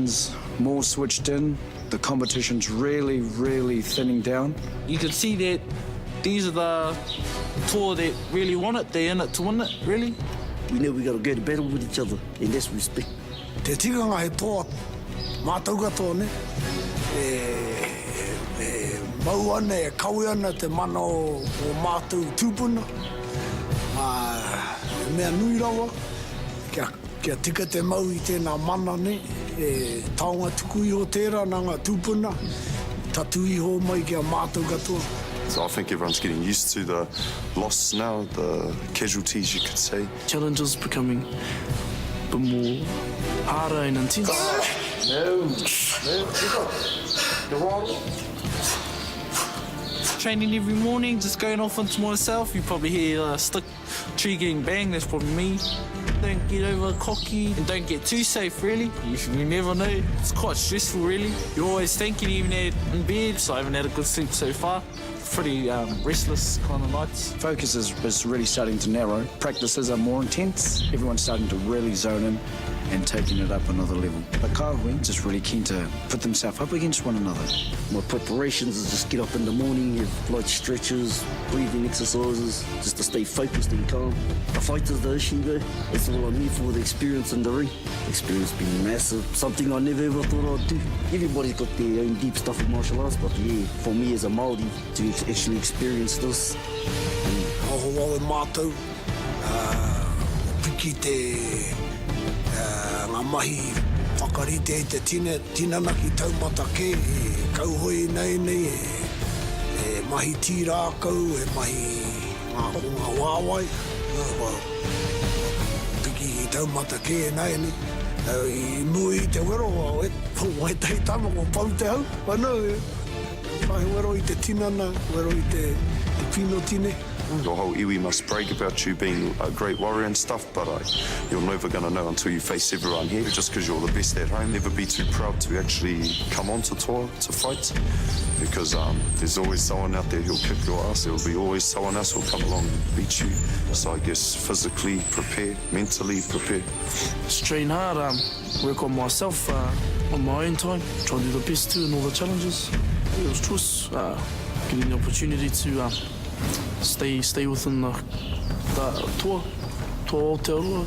everyone's more switched in. The competition's really, really thinning down. You can see that these are the toa that really want it. They're in it to win it, really. We know we got to go to battle with each other in this respect. Te tikanga he toa, mātou katoa ne. Mau ana e kaui ana te mana o mātou tūpuna. Mea nui rawa, kia tika te mau I tēnā mana ne. Taonga tuku iho tērā nā ngā tūpuna. Tatu iho mai kia mātou katoa. So I think everyone's getting used to the loss now, the casualties you could say. Challenges becoming a bit more harder and intense. Training every morning, just going off into myself. You probably hear a stick tree getting banged, that's probably me. Don't get over cocky and don't get too safe, really. You never know. It's quite stressful, really. You're always thinking, even in bed, so I haven't had a good sleep so far. Pretty restless kind of nights. Focus is really starting to narrow. Practices are more intense. Everyone's starting to really zone in and taking it up another level. The kahui just really keen to put themselves up against one another. My preparations is just get up in the morning, have light stretches, breathing exercises, just to stay focused and calm. The fighters though, Shingo, that's all I'm here for, the experience in the ring. Experience being massive, something I never ever thought I'd do. Everybody's got their own deep stuff in martial arts, but yeah, for me as a Maori, to actually experience this. Aho e mātou, piki te ngā mahi whakarite e te tinana ki taumata ke, kauhoi nei, e mahi tīrākau, e mahi ngā wāwai, piki ki taumata ke nei. I mui te wero, e tei tama ko pau te hau, whanau, whahe wero I te tinana, wero I te pino tine. Your whole iwi must brag about you being a great warrior and stuff, but you're never going to know until you face everyone here. Just because you're the best at home, never be too proud to actually come on to Toa to fight, because there's always someone out there who'll kick your ass. There will be always someone else who'll come along and beat you. So I guess physically prepare, mentally prepare. Just train hard, work on myself on my own time, try and do the best too in all the challenges. It was choice, getting the opportunity to stay within the Toa Aotearoa.